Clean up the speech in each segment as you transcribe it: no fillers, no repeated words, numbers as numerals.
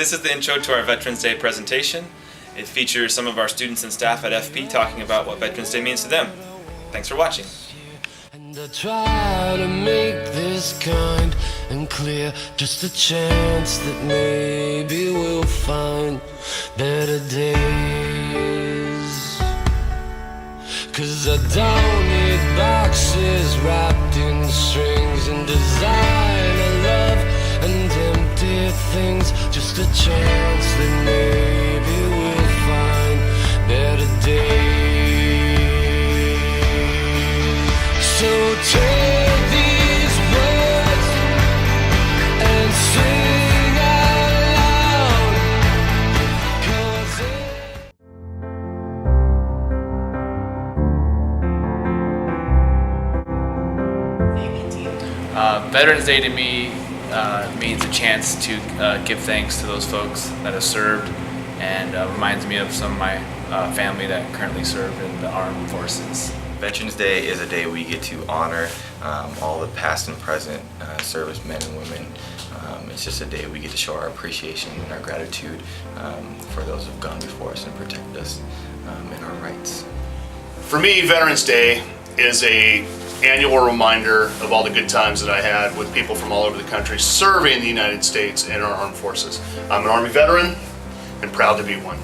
This is the intro to our Veterans Day presentation. It features some of our students and staff at FP talking about what Veterans Day means to them. Thanks for watching. And I try to make this kind and clear, just a chance that maybe we'll find better days. 'Cause I don't need boxes wrapped in strings and designer love and empty things, just a chance that maybe we'll find better days. So take these words and sing out loud, 'cause Veterans Day to me means a chance to give thanks to those folks that have served, and reminds me of some of my family that currently serve in the armed forces. Veterans Day is a day we get to honor all the past and present servicemen and women. It's just a day we get to show our appreciation and our gratitude for those who've gone before us and protected us and our rights. For me, Veterans Day is an annual reminder of all the good times that I had with people from all over the country serving the United States and our armed forces. I'm an Army veteran and proud to be one.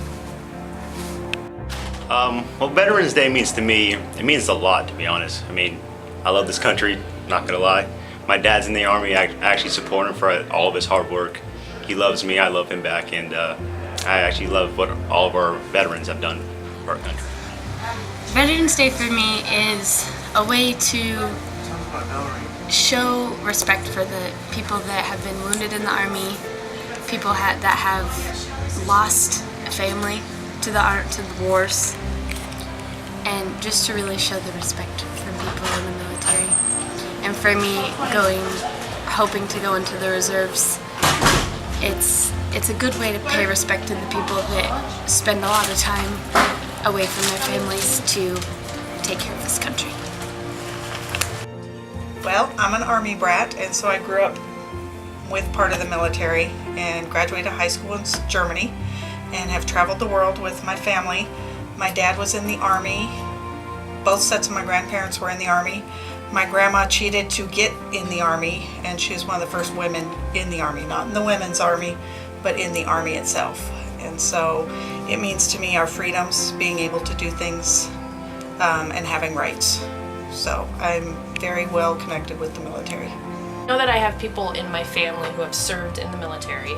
What Veterans Day means to me, it means a lot, to be honest. I mean, I love this country, not gonna lie. My dad's in the Army. I actually support him for all of his hard work. He loves me, I love him back, and I actually love what all of our veterans have done for our country. Veterans Day for me is a way to show respect for the people that have been wounded in the Army, people that have lost a family to the wars, and just to really show the respect for people in the military. And for me, hoping to go into the reserves, it's a good way to pay respect to the people that spend a lot of time away from their families to take care of this country. Well, I'm an Army brat, and so I grew up with part of the military and graduated high school in Germany and have traveled the world with my family. My dad was in the Army. Both sets of my grandparents were in the Army. My grandma cheated to get in the Army, and she was one of the first women in the Army, not in the Women's Army, but in the Army itself. And so it means to me our freedoms, being able to do things, and having rights. So I'm very well connected with the military. I know that I have people in my family who have served in the military.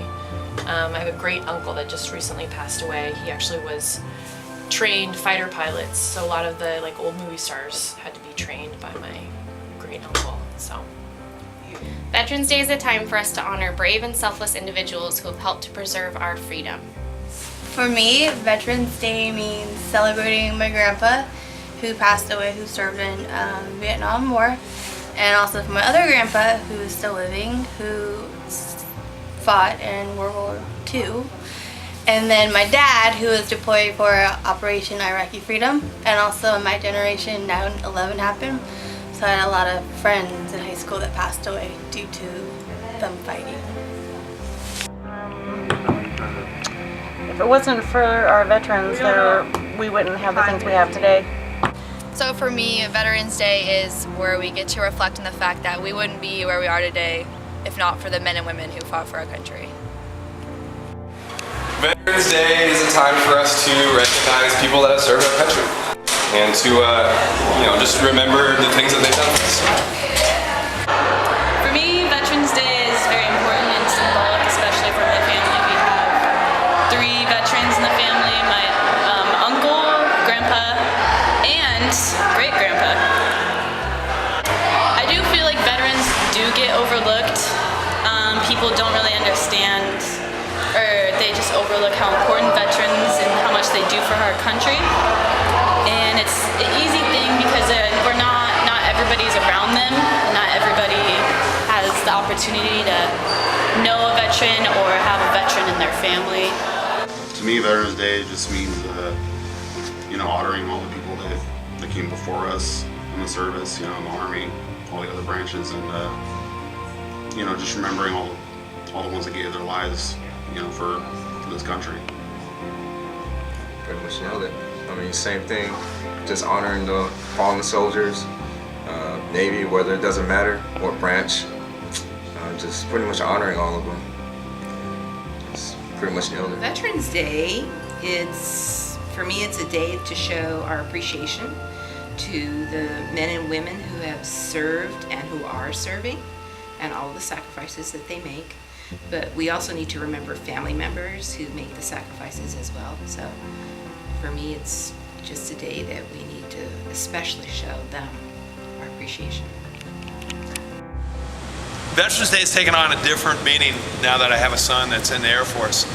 I have a great uncle that just recently passed away. He actually was trained fighter pilots, so a lot of the old movie stars had to be trained by my great uncle. So Veterans Day is a time for us to honor brave and selfless individuals who have helped to preserve our freedom. For me, Veterans Day means celebrating my grandpa who passed away, who served in Vietnam War, and also for my other grandpa who is still living, who fought in World War II. And then my dad, who was deployed for Operation Iraqi Freedom, and also in my generation, 9/11 happened. So I had a lot of friends in high school that passed away due to them fighting. If it wasn't for our veterans, we wouldn't have the things we have today. So for me, Veterans Day is where we get to reflect on the fact that we wouldn't be where we are today if not for the men and women who fought for our country. Veterans Day is a time for us to recognize people that have served our country and to, just remember the things that they've done for us. for me, Veterans Day is very important and symbolic, especially for my family. We have 3 veterans in the family, my uncle, grandpa, and great-grandpa. I do feel like veterans do get overlooked. People don't really understand, or they just overlook how important veterans and how much they do for our country. And it's an easy thing because not everybody's around them. Not everybody has the opportunity to know a veteran or have a veteran in their family. To me, Veterans Day just means, honoring all the people that came before us in the service, in the Army, all the other branches, and just remembering all the ones that gave their lives for this country. Pretty much nailed it. I mean, same thing, just honoring the fallen soldiers, Navy, whether it doesn't matter what branch, just pretty much honoring all of them. It's pretty much nailed it. Veterans Day, for me, it's a day to show our appreciation to the men and women who have served and who are serving, and all the sacrifices that they make. But we also need to remember family members who make the sacrifices as well. So for me, it's just a day that we need to especially show them our appreciation. Veterans Day has taken on a different meaning now that I have a son that's in the Air Force.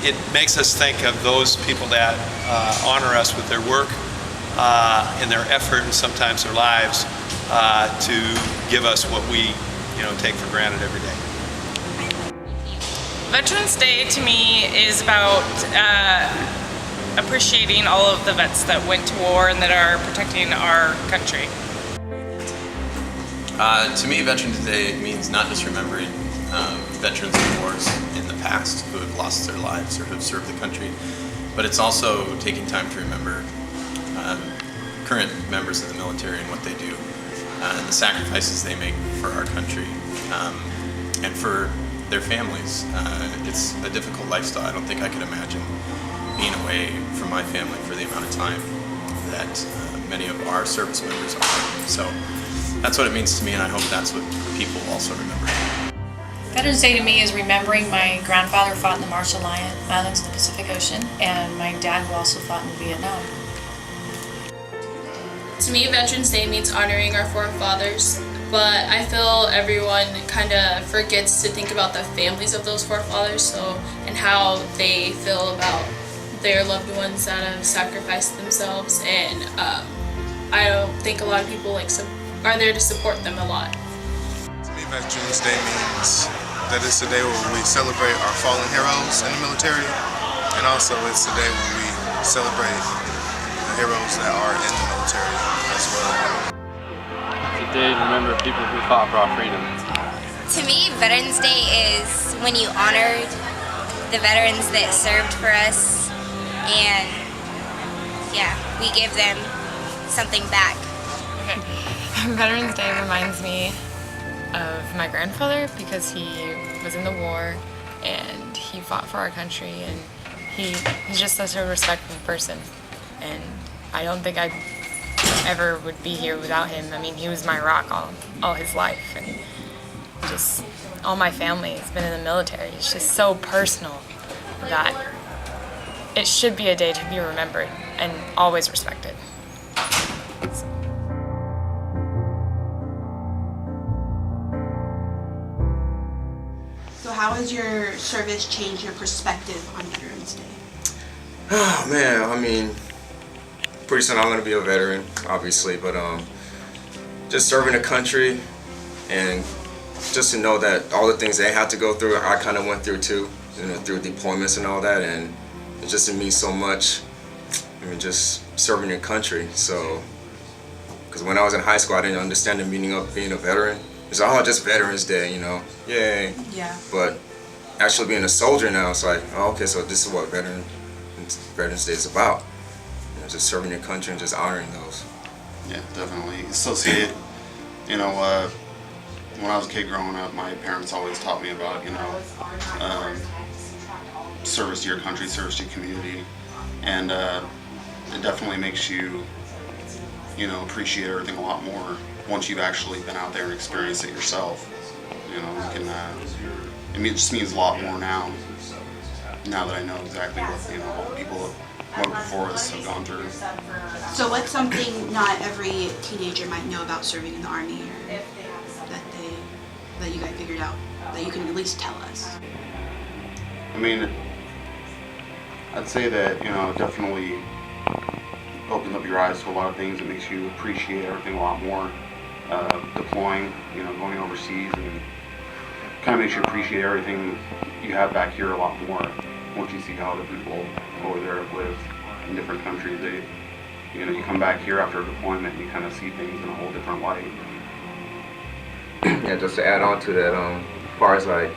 It makes us think of those people that honor us with their work and their effort and sometimes their lives to give us what we take for granted every day. Veterans Day to me is about appreciating all of the vets that went to war and that are protecting our country. To me, Veterans Day means not just remembering veterans of wars in the past who have lost their lives or who have served the country, but it's also taking time to remember current members of the military and what they do, and the sacrifices they make for our country and for their families. It's a difficult lifestyle. I don't think I could imagine being away from my family for the amount of time that many of our service members are. So that's what it means to me, and I hope that's what people also remember. Veterans Day to me is remembering my grandfather fought in the Marshall Islands of the Pacific Ocean, and my dad who also fought in Vietnam. To me, Veterans Day means honoring our forefathers, but I feel everyone kind of forgets to think about the families of those forefathers, and how they feel about their loved ones that have sacrificed themselves, and I don't think a lot of people are there to support them a lot. To me, Veterans Day means that it's a day where we celebrate our fallen heroes in the military, and also it's a day where we celebrate the heroes that are in the military as well. It's a day to remember people who fought for our freedom. To me, Veterans Day is when you honor the veterans that served for us, and we give them something back. Veterans Day reminds me of my grandfather because he was in the war and he fought for our country, and he's just such a respectful person, and I don't think I ever would be here without him. I mean, he was my rock all his life, and just all my family has been in the military. It's just so personal that it should be a day to be remembered and always respected. So how has your service changed your perspective on Veterans Day? Oh man, I mean, pretty soon I'm gonna be a veteran, obviously, but just serving the country and just to know that all the things they had to go through, I kind of went through too, through deployments and all that, and it just means so much. I mean, just serving your country. So, because when I was in high school, I didn't understand the meaning of being a veteran. It's just Veterans Day, yay. Yeah. But actually being a soldier now, it's like, oh, okay, so this is what Veterans Day is about. Just serving your country and just honoring those. Yeah, definitely. Associate, when I was a kid growing up, my parents always taught me about, service to your country, service to your community. And it definitely makes you, appreciate everything a lot more once you've actually been out there and experienced it yourself. You can, it just means a lot more now that I know exactly what, all the people before us have gone through. So what's something not every teenager might know about serving in the Army, or that you guys figured out, that you can at least tell us? I mean, I'd say that, definitely opens up your eyes to a lot of things. It makes you appreciate everything a lot more. Deploying, going overseas, and kind of makes you appreciate everything you have back here a lot more. Once you see how other people over there live in different countries, you come back here after a deployment and you kind of see things in a whole different light. Yeah, just to add on to that, far as like,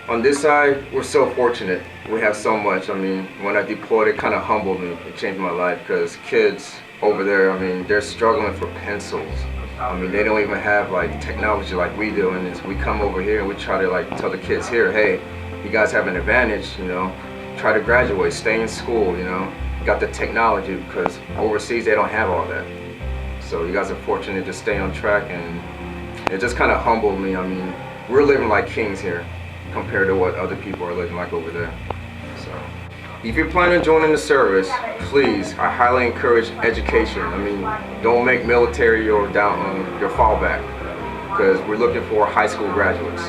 on this side, we're so fortunate. We have so much. I mean, when I deployed, it kind of humbled me. It changed my life because kids over there, I mean, they're struggling for pencils. I mean, they don't even have like technology like we do, and we come over here and we try to like tell the kids here, hey, you guys have an advantage, you know, try to graduate, stay in school, you know, you got the technology, because overseas they don't have all that. So you guys are fortunate to stay on track, and it just kind of humbled me. I mean, we're living like kings here compared to what other people are living like over there. So if you're planning on joining the service, please, I highly encourage education. I mean, don't make military your fallback, because we're looking for high school graduates.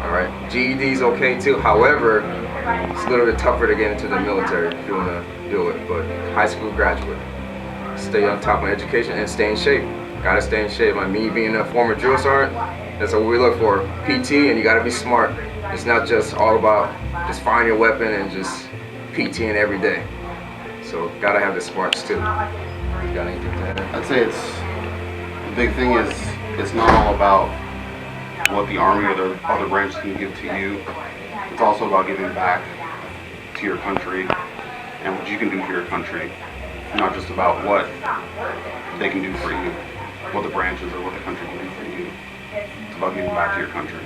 All right, GED is okay too. However, it's a little bit tougher to get into the military if you want to do it. But high school graduate, stay on top of education and stay in shape. Gotta stay in shape. Like me being a former drill sergeant, that's what we look for. PT, and you gotta be smart. It's not just all about just firing your weapon and just PTing every day. So gotta have the smarts too. You got anything to add? I'd say the big thing is it's not all about what the Army or the other branches can give to you. It's also about giving back to your country and what you can do for your country. Not just about what they can do for you, what the branches or what the country can do for you. It's about giving back to your country.